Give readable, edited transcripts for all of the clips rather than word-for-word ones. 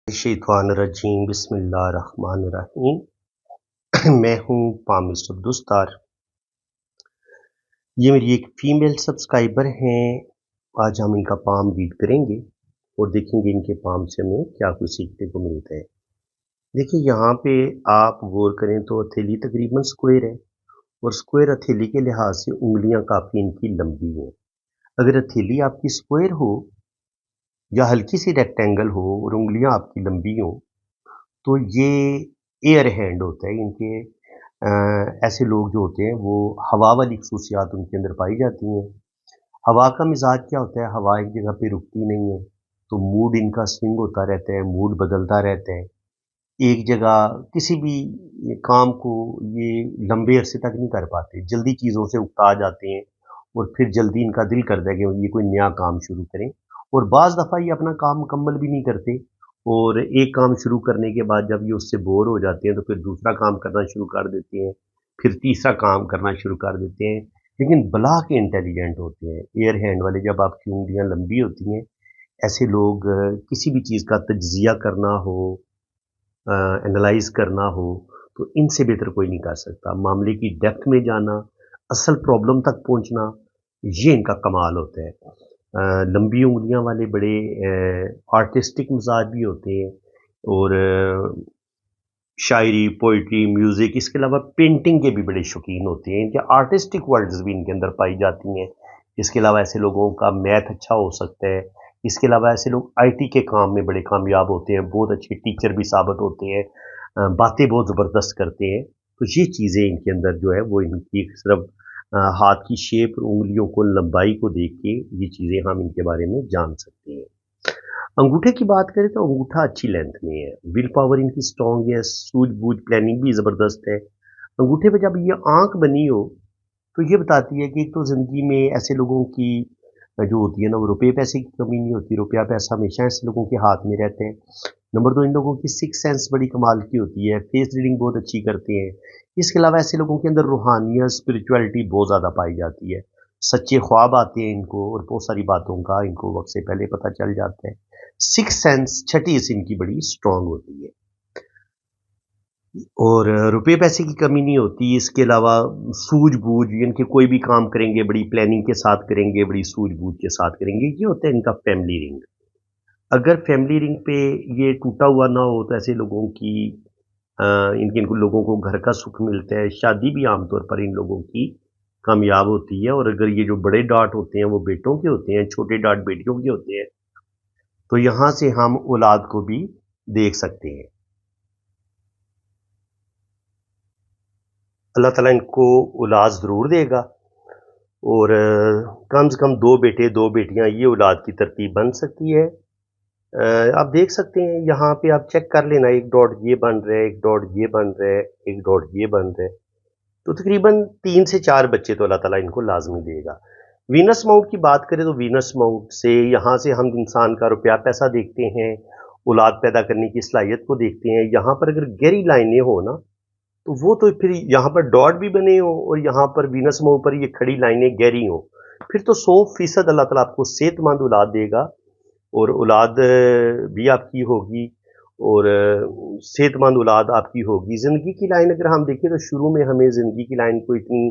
शैतानिर्रजीम बिस्मिल्लाहिर्रहमानिर्रहीम। मैं हूँ पामिस अब्दुस्तार। ये मेरी एक फ़ीमेल सब्सक्राइबर हैं। आज हम इनका पाम रीड करेंगे और देखेंगे इनके पाम से हमें क्या कुछ सीखने को मिलता है। देखिए यहाँ पे आप गौर करें तो हथेली तकरीबन स्क्वायर है और स्क्वायर हथेली के लिहाज से उंगलियां काफ़ी इनकी लंबी हैं। अगर हथेली आपकी स्क्वायर हो या हल्की सी रेक्टेंगल हो और उंगलियां आपकी लंबी हो तो ये एयर हैंड होता है। इनके ऐसे लोग जो होते हैं वो हवा वाली खसूसियात उनके अंदर पाई जाती हैं। हवा का मिजाज क्या होता है, हवा एक जगह पे रुकती नहीं है, तो मूड इनका स्विंग होता रहता है, मूड बदलता रहता है। एक जगह किसी भी काम को ये लंबे अरसे तक नहीं कर पाते, जल्दी चीज़ों से उकता जाते हैं और फिर जल्दी इनका दिल करता है कि ये कोई नया काम शुरू करें और बाज़ दफ़ा ये अपना काम मुकम्मल भी नहीं करते और एक काम शुरू करने के बाद जब ये उससे बोर हो जाते हैं तो फिर दूसरा काम करना शुरू कर देते हैं, फिर तीसरा काम करना शुरू कर देते हैं। लेकिन बला के इंटेलिजेंट होते हैं, एयर हैंड वाले। जब आपकी उँगलियाँ लंबी होती हैं, ऐसे लोग किसी भी चीज़ का तज्ज़िया करना हो, एनालाइज़ करना हो, तो इनसे बेहतर कोई नहीं कर सकता। मामले की डेप्थ में जाना, असल प्रॉब्लम तक पहुँचना, ये इनका कमाल होता है। लंबी उँगलियाँ वाले बड़े आर्टिस्टिक मिज़ाज भी होते हैं और शायरी, पोएट्री, म्यूज़िक, इसके अलावा पेंटिंग के भी बड़े शौकीन होते हैं। इनके आर्टिस्टिक वर्ड्स भी इनके अंदर पाई जाती हैं। इसके अलावा ऐसे लोगों का मैथ अच्छा हो सकता है। इसके अलावा ऐसे लोग आईटी के काम में बड़े कामयाब होते हैं, बहुत अच्छे टीचर भी साबित होते हैं, बातें बहुत ज़बरदस्त करते हैं। तो ये चीज़ें इनके अंदर जो है वो इनकी सिर्फ़ हाथ की शेप और उँगलियों को लंबाई को देख के ये चीज़ें हम इनके बारे में जान सकते हैं। अंगूठे की बात करें तो अंगूठा अच्छी लेंथ में है, विल पावर इनकी स्ट्रॉन्ग है, सूझबूझ प्लानिंग भी ज़बरदस्त है। अंगूठे पे जब ये आँख बनी हो तो ये बताती है कि एक तो ज़िंदगी में ऐसे लोगों की जो होती है ना वो रुपए पैसे की कमी नहीं होती, रुपया पैसा हमेशा ऐसे लोगों के हाथ में रहते हैं। नंबर 2, इन लोगों की सिक्स सेंस बड़ी कमाल की होती है, फेस रीडिंग बहुत अच्छी करते हैं। इसके अलावा ऐसे लोगों के अंदर रूहानियत, स्पिरिचुअलिटी बहुत ज़्यादा पाई जाती है। सच्चे ख्वाब आते हैं इनको और बहुत सारी बातों का इनको वक़्त से पहले पता चल जाता है। सिक्स सेंस छठी से इनकी बड़ी स्ट्रॉन्ग होती है और रुपए पैसे की कमी नहीं होती। इसके अलावा सूझबूझ, इनके कोई भी काम करेंगे बड़ी प्लानिंग के साथ करेंगे, बड़ी सूझबूझ के साथ करेंगे। ये होता है इनका फैमिली रिंग। अगर फैमिली रिंग पे ये टूटा हुआ ना हो तो ऐसे लोगों की इनको लोगों को घर का सुख मिलता है। शादी भी आमतौर पर इन लोगों की कामयाब होती है और अगर ये जो बड़े डॉट होते हैं वो बेटों के होते हैं, छोटे डॉट बेटियों के होते हैं, तो यहाँ से हम औलाद को भी देख सकते हैं। अल्लाह ताला इनको औलाद ज़रूर देगा और कम से कम 2 बेटे, 2 बेटियाँ, ये औलाद की तरतीब बन सकती है। आप देख सकते हैं यहाँ पे आप चेक कर लेना, 1 डॉट ये बन रहा है, 1 डॉट ये बन रहा है, 1 डॉट ये बन रहा है। तो तकरीबन 3 से 4 बच्चे तो अल्लाह ताला इनको लाज़मी देगा। वीनस माउंट की बात करें तो वीनस माउंट से यहाँ से हम इंसान का रुपया पैसा देखते हैं, औलाद पैदा करने की सलाहियत को देखते हैं। यहाँ पर अगर गहरी लाइनें हो ना, तो वो तो फिर यहाँ पर डॉट भी बने हों और यहाँ पर वीनस माउंट पर ये खड़ी लाइनें गहरी हों, फिर तो 100% अल्लाह ताला आपको सेहतमंद औलाद देगा और औलाद भी आपकी होगी और सेहतमंद औलाद आपकी होगी। ज़िंदगी की लाइन अगर हम देखें तो शुरू में हमें ज़िंदगी की लाइन कोई इतनी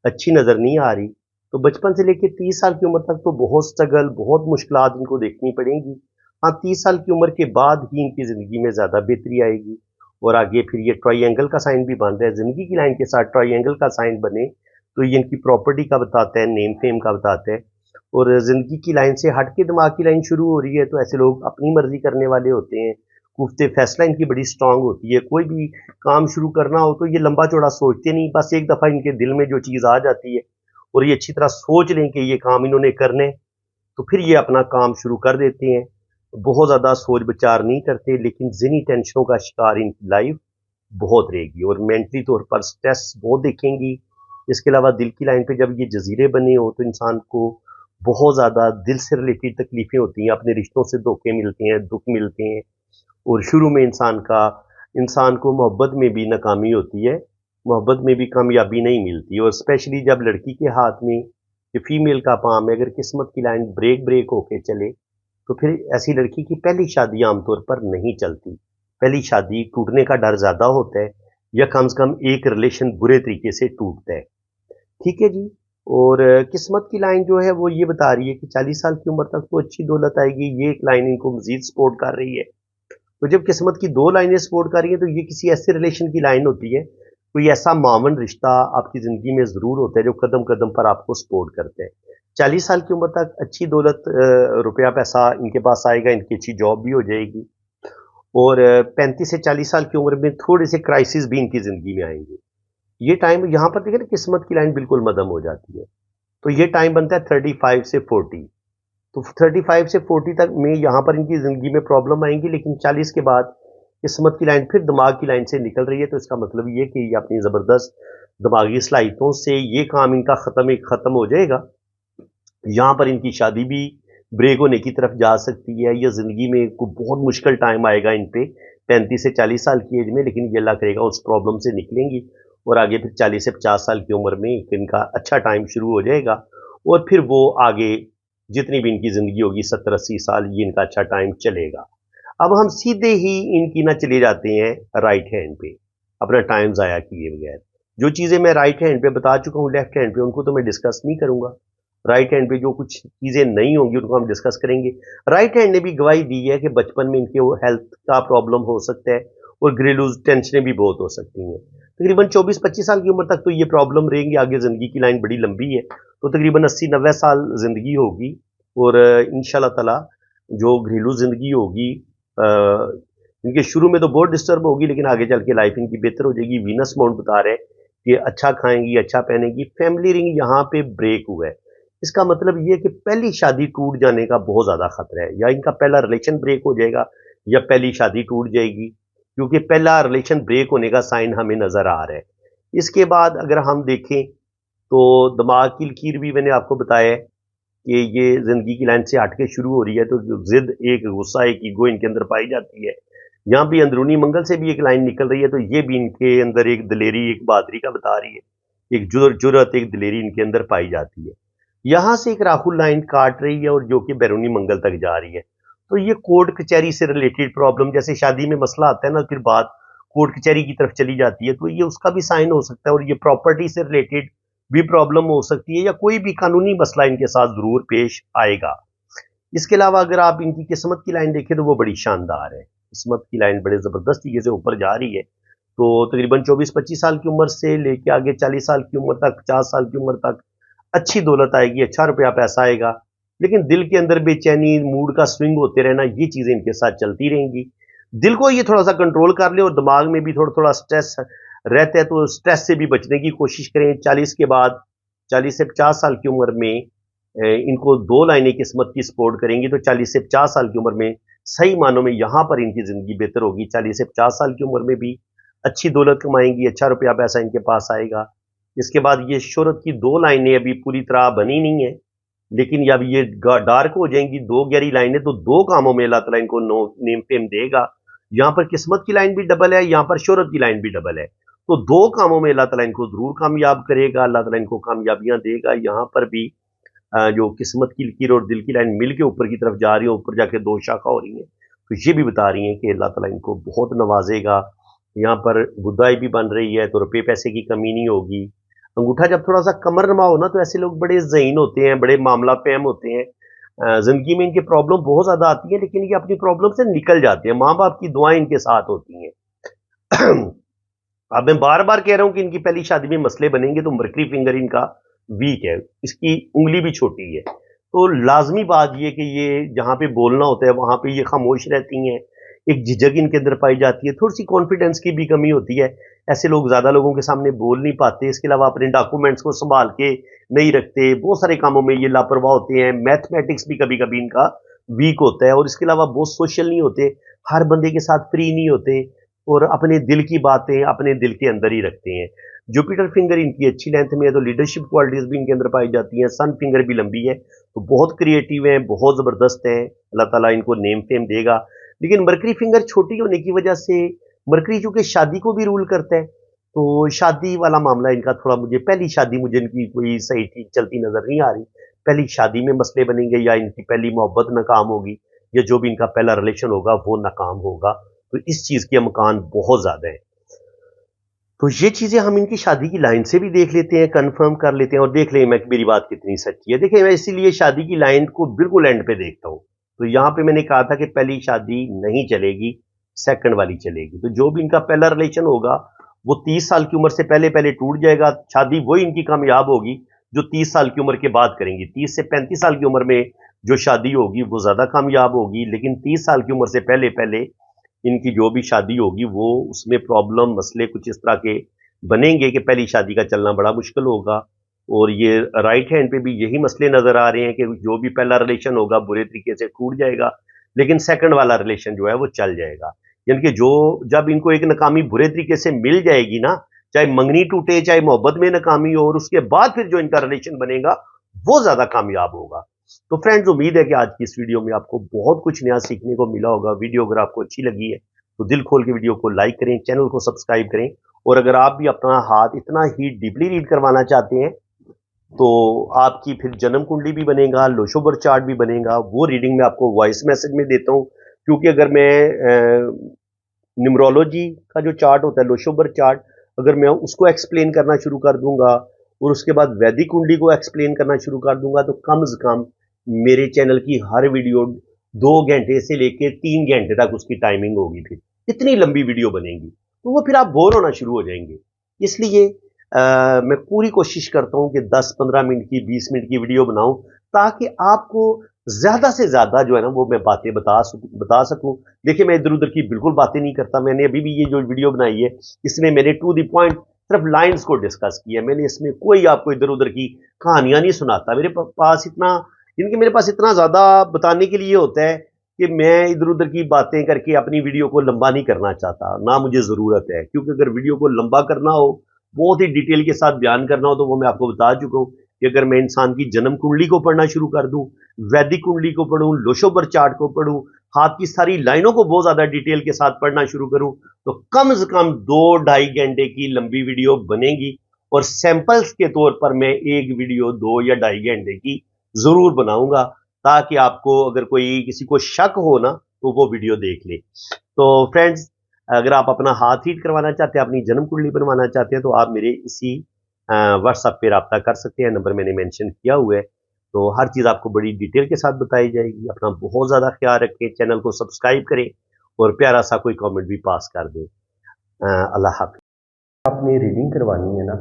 अच्छी नज़र नहीं आ रही, तो बचपन से लेके 30 साल की उम्र तक तो बहुत स्ट्रगल, बहुत मुश्किलात इनको देखनी पड़ेंगी। हाँ, 30 साल की उम्र के बाद ही इनकी ज़िंदगी में ज़्यादा बेहतरी आएगी और आगे फिर ये ट्रायंगल का साइन भी बन रहा है। ज़िंदगी की लाइन के साथ ट्रायंगल का साइन बने, तो ये इनकी प्रॉपर्टी का बताता है, नेम फेम का बताता है और ज़िंदगी की लाइन से हट के दिमाग की लाइन शुरू हो रही है, तो ऐसे लोग अपनी मर्ज़ी करने वाले होते हैं। कुफ्ते फैसला इनकी बड़ी स्ट्रांग होती है। कोई भी काम शुरू करना हो तो ये लंबा चौड़ा सोचते नहीं, बस एक दफ़ा इनके दिल में जो चीज़ आ जाती है और ये अच्छी तरह सोच लें कि ये काम इन्होंने करने, तो फिर ये अपना काम शुरू कर देते हैं। बहुत ज़्यादा सोच विचार नहीं करते, लेकिन ज़हनी टेंशनों का शिकार इनकी लाइफ बहुत रहेगी और मेंटली तौर पर स्ट्रेस बहुत देखेंगी। इसके अलावा दिल की लाइन पे जब ये जजीरे बने हो तो इंसान को बहुत ज़्यादा दिल से रिलेटेड तकलीफ़ें होती हैं, अपने रिश्तों से धोखे मिलते हैं, दुःख मिलते हैं और शुरू में इंसान को मोहब्बत में भी नाकामी होती है। मोहब्बत में भी कामयाबी नहीं मिलती, और स्पेशली जब लड़की के हाथ में ये फीमेल का पाम है, अगर किस्मत की लाइन ब्रेक ब्रेक होके चले तो फिर ऐसी लड़की की पहली शादी आमतौर पर नहीं चलती। पहली शादी टूटने का डर ज़्यादा होता है, या कम से कम एक रिलेशन बुरे तरीके से टूटता है। ठीक है जी। और किस्मत की लाइन जो है वो ये बता रही है कि 40 साल की उम्र तक तो अच्छी दौलत आएगी, ये एक लाइन इनको मज़ीद सपोर्ट कर रही है। तो जब किस्मत की 2 लाइनें सपोर्ट कर रही हैं, तो ये किसी ऐसे रिलेशन की लाइन होती है, कोई ऐसा मावन रिश्ता आपकी ज़िंदगी में ज़रूर होता है जो कदम-कदम पर आपको सपोर्ट करता है। 40 साल की उम्र तक अच्छी दौलत रुपया पैसा इनके पास आएगा, इनकी अच्छी जॉब भी हो जाएगी, और 35 से 40 साल की उम्र में थोड़े से क्राइसिस भी इनकी ज़िंदगी में आएँगे। ये टाइम यहाँ पर देखिए ना, किस्मत की लाइन बिल्कुल मद्धम हो जाती है। तो ये टाइम बनता है 35 से 40। तो 35 से 40 तक में यहाँ पर इनकी ज़िंदगी में प्रॉब्लम आएँगी, लेकिन 40 के बाद किस्मत की लाइन फिर दिमाग की लाइन से निकल रही है, तो इसका मतलब ये कि ये अपनी ज़बरदस्त दिमागी सलाहियतों से ये काम इनका ख़त्म हो जाएगा। यहाँ पर इनकी शादी भी ब्रेक होने की तरफ जा सकती है, या ज़िंदगी में कोई बहुत मुश्किल टाइम आएगा इन पे 35 से 40 साल की एज में, लेकिन ये अल्लाह करेगा उस प्रॉब्लम से निकलेंगी, और आगे फिर 40 से 50 साल की उम्र में इनका अच्छा टाइम शुरू हो जाएगा, और फिर वो आगे जितनी भी इनकी ज़िंदगी होगी 70-80 साल, ये इनका अच्छा टाइम चलेगा। अब हम सीधे ही इनकी ना चले जाते हैं राइट हैंड पे, अपना टाइम ज़ाया किए बगैर। जो चीज़ें मैं राइट हैंड पे बता चुका हूँ लेफ्ट हैंड पे, उनको तो मैं डिस्कस नहीं करूँगा। राइट हैंड पे जो कुछ चीज़ें नहीं होंगी उनको हम डिस्कस करेंगे। राइट हैंड ने भी गवाही दी है कि बचपन में इनके वो हेल्थ का प्रॉब्लम हो सकता है, और घरेलू टेंशनें भी बहुत हो सकती हैं। तकरीबन 24-25 साल की उम्र तक तो ये प्रॉब्लम रहेंगी, आगे ज़िंदगी की लाइन बड़ी लंबी है, तो तकरीबन 80-90 साल ज़िंदगी होगी, और इंशाल्लाह ताला जो घरेलू ज़िंदगी होगी, अ, इनके शुरू में तो बहुत डिस्टर्ब होगी, लेकिन आगे चल के लाइफ इनकी बेहतर हो जाएगी। वीनस माउंट बता रहे हैं कि अच्छा खाएँगी, अच्छा पहनेंगी। फैमिली रिंग यहाँ पे ब्रेक हुआ है। इसका मतलब ये है कि पहली शादी टूट जाने का बहुत ज़्यादा खतरा है, या इनका पहला रिलेशन ब्रेक हो जाएगा, या पहली शादी टूट जाएगी, क्योंकि पहला रिलेशन ब्रेक होने का साइन हमें नज़र आ रहा है। इसके बाद अगर हम देखें तो दिमाग की लकीर भी मैंने आपको बताया है कि ये ज़िंदगी की लाइन से हट के शुरू हो रही है, तो ज़िद, एक गुस्सा, एक ईगो इनके अंदर पाई जाती है। यहाँ भी अंदरूनी मंगल से भी एक लाइन निकल रही है, तो ये भी इनके अंदर एक दिलेरी, एक बहादुरी का बता रही है। एक जुर्रत, एक दिलेरी इनके अंदर पाई जाती है। यहाँ से एक राहुल लाइन काट रही है, और जो कि बैरूनी मंगल तक जा रही है। तो ये कोर्ट कचहरी से रिलेटेड प्रॉब्लम, जैसे शादी में मसला आता है ना, फिर बात कोर्ट कचहरी की तरफ चली जाती है, तो ये उसका भी साइन हो सकता है, और ये प्रॉपर्टी से रिलेटेड भी प्रॉब्लम हो सकती है, या कोई भी कानूनी मसला इनके साथ ज़रूर पेश आएगा। इसके अलावा अगर आप इनकी किस्मत की लाइन देखें तो वो बड़ी शानदार है। किस्मत की लाइन बड़े ज़बरदस्त तरीके से ऊपर जा रही है। तो तकरीबन 24-25 साल की उम्र से लेके आगे 40 साल की उम्र तक, 50 साल की उम्र तक अच्छी दौलत आएगी, अच्छा रुपया पैसा आएगा। लेकिन दिल के अंदर बेचैनी, मूड का स्विंग होते रहना, ये चीज़ें इनके साथ चलती रहेंगी। दिल को ये थोड़ा-सा कंट्रोल कर लें, और दिमाग में भी थोड़ा-थोड़ा स्ट्रेस रहता है, तो स्ट्रेस से भी बचने की कोशिश करें। 40 के बाद, 40 से 50 साल की उम्र में इनको 2 लाइनें किस्मत की सपोर्ट करेंगी, तो 40 से 50 साल की उम्र में सही मानों में यहाँ पर इनकी ज़िंदगी बेहतर होगी। 40 से 50 साल की उम्र में भी अच्छी दौलत कमाएँगी, अच्छा रुपया पैसा इनके पास आएगा। इसके बाद ये शोहरत की 2 लाइनें अभी पूरी तरह बनी नहीं है, लेकिन जब ये डार्क हो जाएंगी 2 गहरी लाइनें, तो 2 कामों में अल्लाह ताला इनको नो नेम फेम देगा। यहाँ पर किस्मत की लाइन भी डबल है, यहाँ पर शोहरत की लाइन भी डबल है। तो 2 कामों में अल्लाह ताला इनको ज़रूर कामयाब करेगा, अल्लाह ताला इनको कामयाबियाँ देगा। यहाँ पर भी जो किस्मत की लकीर और दिल की लाइन मिल के ऊपर की तरफ जा रही है, ऊपर जाके 2 शाखा हो रही हैं, तो ये भी बता रही हैं कि अल्लाह ताला इनको बहुत नवाज़ेगा। यहाँ पर बुधाई भी बन रही है, तो रुपये पैसे की कमी नहीं होगी। अंगूठा जब थोड़ा-सा कमर नमा हो ना, तो ऐसे लोग बड़े ज़हीन होते हैं, बड़े मामला फ़हम होते हैं। ज़िंदगी में इनकी प्रॉब्लम बहुत ज़्यादा आती है, लेकिन ये अपनी प्रॉब्लम से निकल जाते हैं। माँ-बाप की दुआएँ इनके साथ होती हैं। अब मैं बार-बार कह रहा हूँ कि इनकी पहली शादी में मसले बनेंगे, तो मर्करी फिंगर इनका वीक है, इसकी उँगली भी छोटी है। तो लाज़मी बात ये कि ये जहाँ पे बोलना होता है, वहाँ पे ये खामोश रहती हैं। एक झिझक इनके अंदर पाई जाती है, थोड़ी-सी कॉन्फिडेंस की भी कमी होती है। ऐसे लोग ज़्यादा लोगों के सामने बोल नहीं पाते। इसके अलावा अपने डॉक्यूमेंट्स को सँभाल के नहीं रखते। बहुत सारे कामों में ये लापरवाह होते हैं। मैथमेटिक्स भी कभी-कभी इनका वीक होता है, और इसके अलावा बहुत सोशल नहीं होते। हर बंदे के साथ फ्री नहीं होते, और अपने दिल की बातें अपने दिल के अंदर ही रखते हैं। जुपिटर फिंगर इनकी अच्छी लेंथ में है, तो लीडरशिप क्वालिटीज़ भी इनके अंदर पाई जाती हैं। सन फिंगर भी लंबी है, तो बहुत क्रिएटिव हैं, बहुत ज़बरदस्त हैं। अल्लाह ताला इनको नेम फेम देगा। लेकिन मरकरी फिंगर छोटी होने की वजह से, मरकरी चूँकि शादी को भी रूल करता है, तो शादी वाला मामला इनका थोड़ा, मुझे पहली शादी मुझे इनकी कोई सही ठीक चलती नजर नहीं आ रही। पहली शादी में मसले बनेंगे या इनकी पहली मोहब्बत नाकाम होगी या जो भी इनका पहला रिलेशन होगा वो नाकाम होगा। तो इस चीज के अमकान बहुत ज्यादा है। तो ये चीजें हम इनकी शादी की लाइन से भी देख लेते हैं, कंफर्म कर लेते हैं और देख लें मैं मेरी बात कितनी सच्ची है। देखिए, मैं इसीलिए शादी की लाइन को बिल्कुल एंड पे देखता हूं। तो यहां पे मैंने कहा था कि पहली शादी नहीं चलेगी, सेकंड वाली चलेगी। तो जो भी इनका पहला रिलेशन होगा वो 30 साल की उम्र से पहले पहले टूट जाएगा। शादी वही इनकी कामयाब होगी जो 30 साल की उम्र के बाद करेंगी। 30 से 35 साल की उम्र में जो शादी होगी वो ज्यादा कामयाब होगी, लेकिन 30 साल की उम्र से पहले पहले इनकी जो भी शादी होगी वो उसमें प्रॉब्लम मसले कुछ इस तरह के बनेंगे कि पहली शादी का चलना बड़ा मुश्किल होगा। और ये राइट हैंड पे भी यही मसले नजर आ रहे हैं कि जो भी पहला रिलेशन होगा बुरे तरीके से टूट जाएगा, लेकिन सेकंड वाला रिलेशन जो है वो चल जाएगा। यानी कि जो जब इनको एक नाकामी बुरे तरीके से मिल जाएगी ना, चाहे मंगनी टूटे चाहे मोहब्बत में नाकामी हो, और उसके बाद फिर जो इनका रिलेशन बनेगा वो ज्यादा कामयाब होगा। तो फ्रेंड्स, उम्मीद है कि आज की इस वीडियो में आपको बहुत कुछ नया सीखने को मिला होगा। वीडियो अगर आपको अच्छी लगी है तो दिल खोल के वीडियो को लाइक करें, चैनल को सब्सक्राइब करें। और अगर आप भी अपना हाथ इतना ही डीपली रीड करवाना चाहते हैं तो आपकी फिर जन्म कुंडली भी बनेगा, लोशोबर चार्ट भी बनेगा। वो रीडिंग मैं आपको वॉइस मैसेज में देता हूँ, क्योंकि अगर मैं न्यूमरोलॉजी का जो चार्ट होता है, लोशोबर चार्ट, अगर मैं उसको एक्सप्लेन करना शुरू कर दूंगा और उसके बाद वैदिक कुंडली को एक्सप्लेन करना शुरू कर दूंगा तो कम से कम मेरे चैनल की हर वीडियो 2 घंटे से लेकर 3 घंटे तक उसकी टाइमिंग होगी। फिर इतनी लंबी वीडियो बनेगी तो वो फिर आप बोर होना शुरू हो जाएंगे। इसलिए मैं पूरी कोशिश करता हूं कि 10-15 मिनट की, 20 मिनट की वीडियो बनाऊं, ताकि आपको ज्यादा से ज्यादा जो है ना वो मैं बातें बता सकूं। देखिए, मैं इधर उधर की बिल्कुल बातें नहीं करता। मैंने अभी भी ये जो वीडियो बनाई है इसमें मैंने टू द पॉइंट सिर्फ लाइंस को डिस्कस किया। मैंने इसमें कोई आपको इधर उधर की कहानियां नहीं सुनाता। पास इतना, इनके मेरे पास इतना ज्यादा बताने के लिए होता है कि मैं इधर उधर की बातें करके अपनी वीडियो को लंबा नहीं करना चाहता, ना मुझे जरूरत है। क्योंकि अगर वीडियो को लंबा करना हो, बहुत ही डिटेल के साथ बयान करना हो, तो वो मैं आपको बता चुका हूं कि अगर मैं इंसान की जन्म कुंडली को पढ़ना शुरू कर दूं, वैदिक कुंडली को पढ़ूं, लोशोबर चार्ट को पढ़ूं, हाथ की सारी लाइनों को बहुत ज्यादा डिटेल के साथ पढ़ना शुरू करूं, तो कम से कम 2-2.5 घंटे की लंबी वीडियो बनेगी। और सैंपल्स के तौर पर मैं एक वीडियो 2 या 2.5 घंटे की जरूर बनाऊंगा, ताकि आपको अगर कोई किसी को शक हो ना तो वो वीडियो देख ले। तो फ्रेंड्स, अगर आप अपना हाथ हीट करवाना चाहते हैं, अपनी जन्म कुंडली बनवाना चाहते हैं, तो आप मेरे इसी व्हाट्सएप पे रब्ता कर सकते हैं। नंबर मैंने मेंशन किया हुआ है। तो हर चीज़ आपको बड़ी डिटेल के साथ बताई जाएगी। अपना बहुत ज़्यादा ख्याल रखें, चैनल को सब्सक्राइब करें और प्यारा सा कोई कमेंट भी पास कर दें। अल्लाह हाफिज़। आपने रीडिंग करवानी है ना,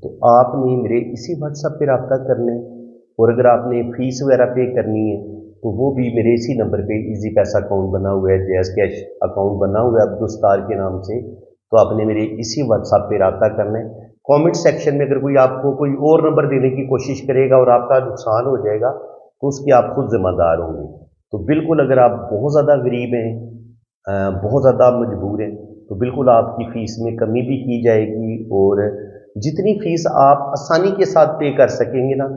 तो आपने मेरे इसी व्हाट्सएप पे रब्ता करना है। और अगर आपने फीस वगैरह पे करनी है तो वो भी मेरे इसी नंबर पे इजी पैसा अकाउंट बना हुआ है, जैस कैश अकाउंट बना हुआ है अब्दुल स्टार के नाम से। तो आपने मेरे इसी व्हाट्सएप पे रब्ता करना है। कमेंट सेक्शन में अगर कोई आपको कोई और नंबर देने की कोशिश करेगा और आपका नुकसान हो जाएगा तो उसकी आप खुद जिम्मेदार होंगे। तो बिल्कुल, अगर आप बहुत ज़्यादा गरीब हैं, बहुत ज़्यादा मजबूर हैं, तो बिल्कुल आपकी फ़ीस में कमी भी की जाएगी। और जितनी फ़ीस आप आसानी के साथ पे कर सकेंगे ना,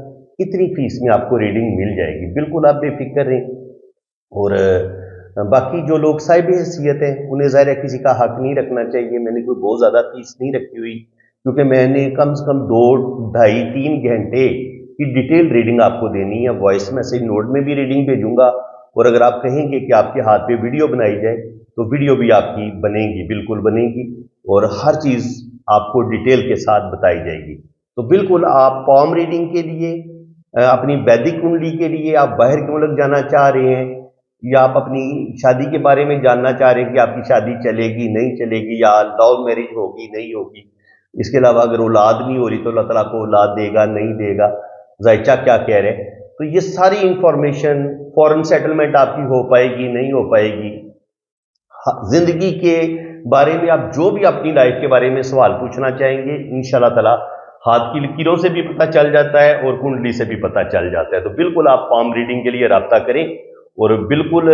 इतनी फ़ीस में आपको रीडिंग मिल जाएगी। बिल्कुल आप बेफिक्र रहें। और बाकी जो लोग साहिब हैसियत हैं उन्हें ज़ाहिर है किसी का हक नहीं रखना चाहिए। मैंने कोई बहुत ज़्यादा फ़ीस नहीं रखी हुई, क्योंकि मैंने कम से कम 2-2.5-3 घंटे की डिटेल रीडिंग आपको देनी है। वॉइस मैसेज नोट में भी रीडिंग भेजूंगा, और अगर आप कहेंगे कि आपके हाथ पे वीडियो बनाई जाए तो वीडियो भी आपकी बनेगी, बिल्कुल बनेगी। और हर चीज़ आपको डिटेल के साथ बताई जाएगी। तो बिल्कुल आप पॉम रीडिंग के लिए, अपनी वैदिक कुंडली के लिए आप बाहर के मुल्क जाना चाह रहे हैं, या आप अपनी शादी के बारे में जानना चाह रहे हैं कि आपकी शादी चलेगी नहीं चलेगी, या लव मैरिज होगी नहीं होगी, इसके अलावा अगर औलाद नहीं हो रही तो अल्लाह ताला को औलाद देगा नहीं देगा, जायचा क्या कह रहे हैं, तो ये सारी इंफॉर्मेशन, फॉरेन सेटलमेंट आपकी हो पाएगी नहीं हो पाएगी, जिंदगी के बारे में आप जो भी अपनी लाइफ के बारे में सवाल पूछना चाहेंगे, इंशाल्लाह ताला हाथ की लकीरों से भी पता चल जाता है और कुंडली से भी पता चल जाता है। तो बिल्कुल आप पाम रीडिंग के लिए रब्ता करें, और बिल्कुल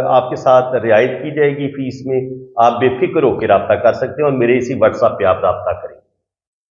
आपके साथ रियायत की जाएगी फीस में। आप बेफिक्र होकर रब्ता कर सकते हैं और मेरे इसी व्हाट्सएप पे आप रब्ता करें।